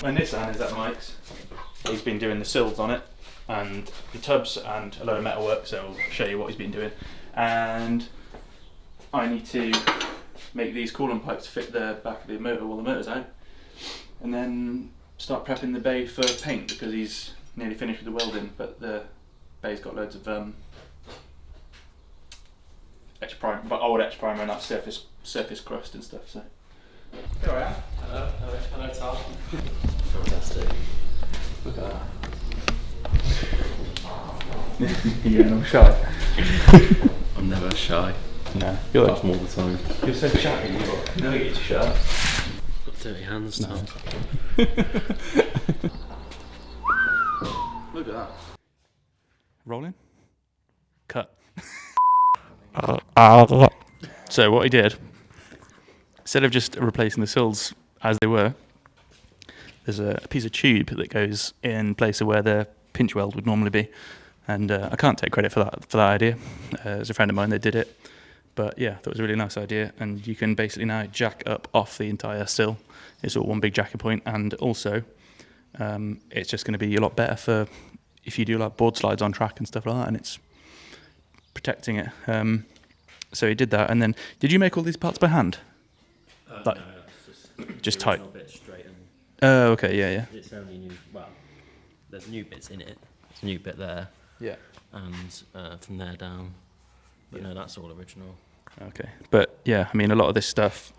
My Nissan is at Mike's. He's been doing the sills on it and the tubs and a load of metal work, so I'll show you what he's been doing. And I need to make these coolant pipes to fit the back of the motor while the motor's out, and then start prepping the bay for paint because he's nearly finished with the welding, but the bay's got loads of etch primer, but old etch primer and that surface crust and stuff. So. Here I am. Hello, Tom. Fantastic. Look at that. Yeah, I'm shy. I'm never shy. No, You're off all the time. You're so chatty. No, you're shy. Got dirty hands, Tom. Look at that. Rolling. Cut. So what he did, instead of just replacing the sills as they were, there's a piece of tube that goes in place of where the pinch weld would normally be, and I can't take credit for that idea. It was a friend of mine that did it, but yeah, that was a really nice idea. And you can basically now jack up off the entire sill. It's all one big jacking point, and also it's just going to be a lot better for if you do like board slides on track and stuff like that, and it's protecting it. So he did that, and then did you make all these parts by hand? Like, no, that's just tight. Bit straight and Oh, okay, yeah. it's only new. Well, there's new bits in it. There's a new bit there. Yeah. And from there down. But no, that's all original. Okay, but yeah, I mean, a lot of this stuff,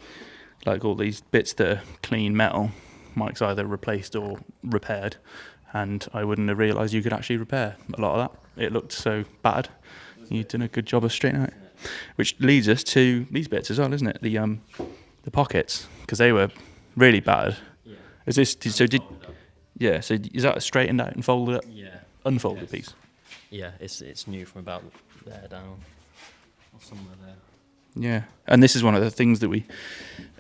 like all these bits that are clean metal, Mike's either replaced or repaired, and I wouldn't have realised you could actually repair a lot of that. It looked so bad. You've done a good job of straightening it. Which leads us to these bits as well, isn't it? The pockets, because they were really bad. Yeah. Is this so? Yeah. So is that a straightened out and folded up? Yeah. Unfolded piece. Yeah, it's new from about there down, or somewhere there. Yeah, and this is one of the things that we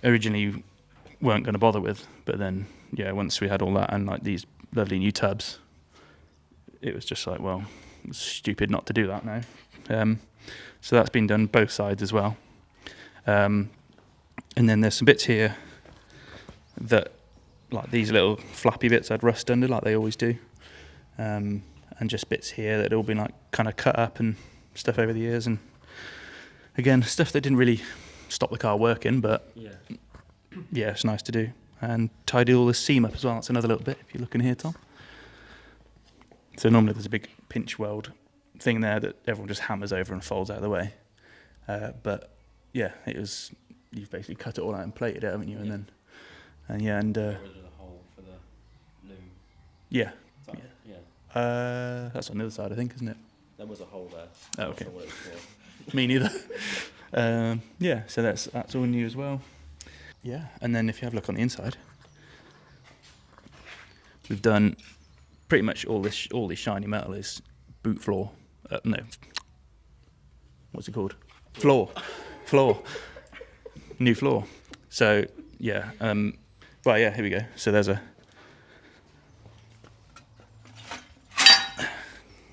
originally weren't going to bother with, but then yeah, once we had all that and like these lovely new tubs, it was just like, well, it's stupid not to do that now. So that's been done both sides as well. And then there's some bits here that, like these little flappy bits I'd rust under like they always do. And just bits here that had all been like kind of cut up and stuff over the years. And again, stuff that didn't really stop the car working, but yeah, it's nice to do. And tidy all the seam up as well. That's another little bit if you look in here, Tom. So normally there's a big pinch weld thing there that everyone just hammers over and folds out of the way. But yeah, you've basically cut it all out and plated it, haven't you? Yeah. And Got rid of the hole for the loom. Yeah. Yeah. That's on the other side, I think, isn't it? There was a hole there. Oh, okay. Not sure what it was for. Me neither. Yeah, so that's all new as well. Yeah, and then if you have a look on the inside, we've done pretty much all this shiny metal is boot floor. No, what's it called? Floor. New floor. So yeah, well yeah, here we go. So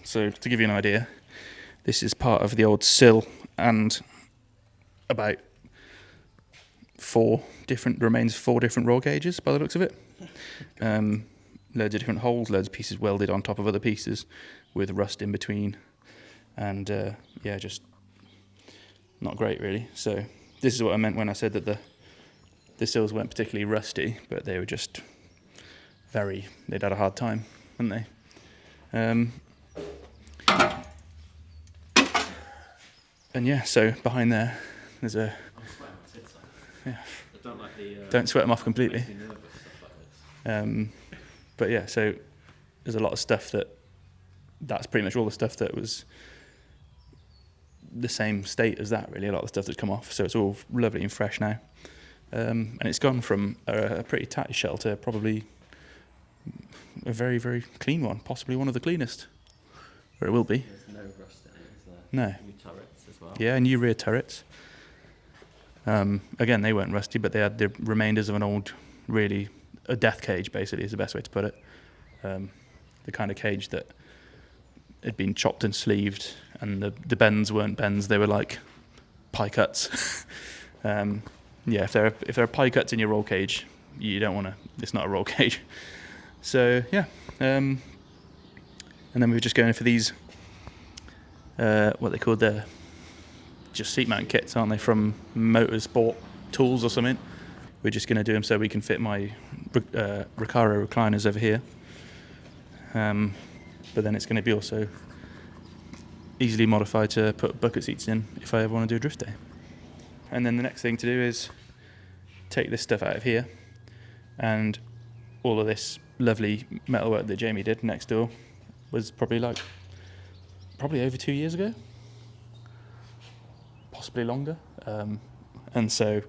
so to give you an idea, this is part of the old sill and about four different raw gauges by the looks of it. Loads of different holes, loads of pieces welded on top of other pieces with rust in between, and yeah, just not great really. So this is what I meant when I said that the sills weren't particularly rusty, but they were just they'd had a hard time, hadn't they? And yeah, so behind there, there's a. I'm sweating my tits off. Yeah. I don't like the. Don't sweat them off completely. Makes me nervous, stuff like this. But yeah, so there's a lot of stuff that's pretty much all the stuff that was the same state as that, really, a lot of the stuff that's come off. So it's all lovely and fresh now. And it's gone from a pretty tatty shell to probably a very, very clean one, possibly one of the cleanest, or it will be. There's no rust in it, is there? No. New turrets as well. Yeah, new rear turrets. Again, they weren't rusty, but they had the remainders of an old, really, a death cage, basically, is the best way to put it. The kind of cage that had been chopped and sleeved, and the bends weren't bends, they were like pie cuts. Yeah, if there are pie cuts in your roll cage, you don't want to. It's not a roll cage. So yeah, and then we were just going for these. What they called just seat mount kits, aren't they? From Motorsport Tools or something. We're just going to do them so we can fit my Recaro recliners over here. But then it's going to be also easily modified to put bucket seats in if I ever want to do a drift day. And then the next thing to do is take this stuff out of here, and all of this lovely metalwork that Jamie did next door was probably over 2 years ago, possibly longer. And so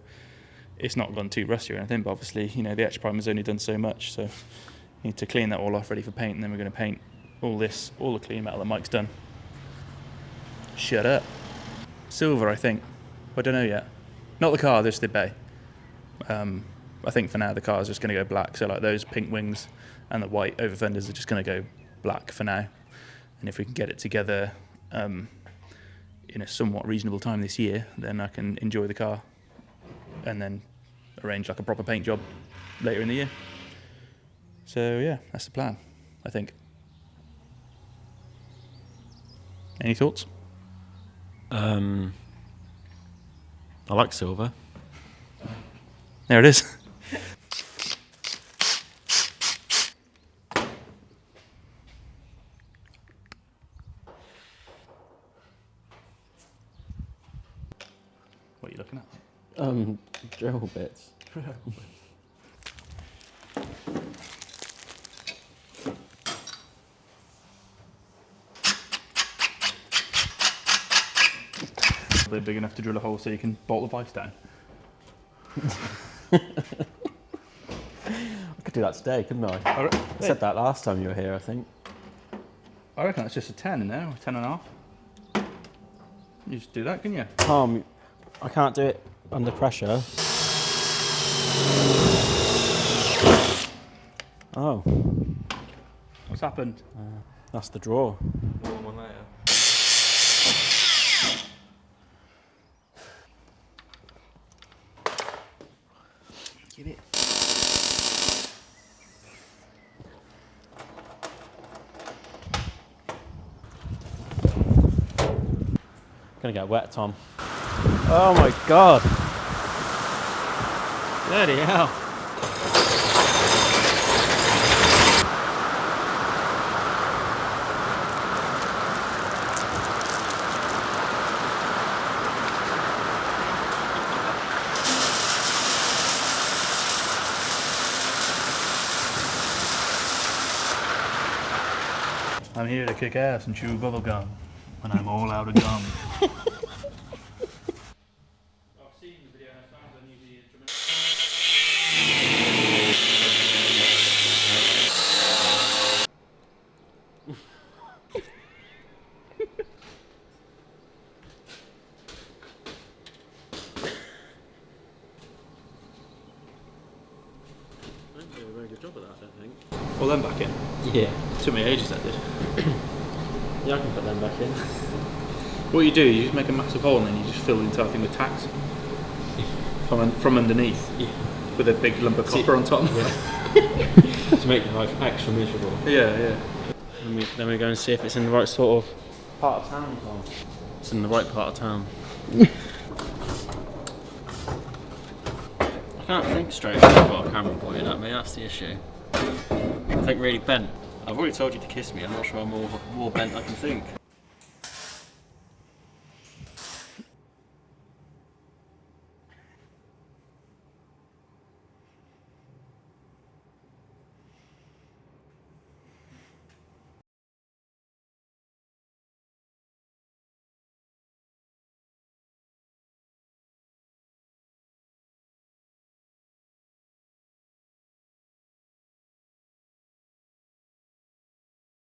it's not gone too rusty or anything, but obviously, the etch primer has only done so much, so need to clean that all off ready for paint, and then we're going to paint all the clean metal that Mike's done. Shut up. Silver, I think. I don't know yet. Not the car, this the bay. I think for now the car is just going to go black, so like those pink wings and the white over fenders are just going to go black for now. And if we can get it together in a somewhat reasonable time this year, then I can enjoy the car and then arrange like a proper paint job later in the year. So yeah, that's the plan, I think. Any thoughts? I like silver. There it is. What are you looking at? Drill bits. Probably big enough to drill a hole so you can bolt the vice down. I could do that today, couldn't I? I said that last time you were here, I think. I reckon that's just a 10 in there, or 10 and a half. You just do that, can you? Tom, I can't do it under pressure. Oh. What's happened? That's the draw. One later. Get it. Gonna get wet, Tom. Oh my god. Bloody hell. I'm here to kick ass and chew bubble gum when I'm all out of gum. Pull them back in. Yeah. Took me ages, that did. Yeah, I can put them back in. What you do, you just make a massive hole and then you just fill the entire thing with tacks from underneath, with a big lump of copper on top. Yeah. To make life extra miserable. Yeah. Then we go and see if it's in the right sort of part of town, Tom. It's in the right part of town. I can't think straight if I've got a camera pointing at me, that's the issue. I think really bent. I've already told you to kiss me, I'm not sure I'm more bent I can think.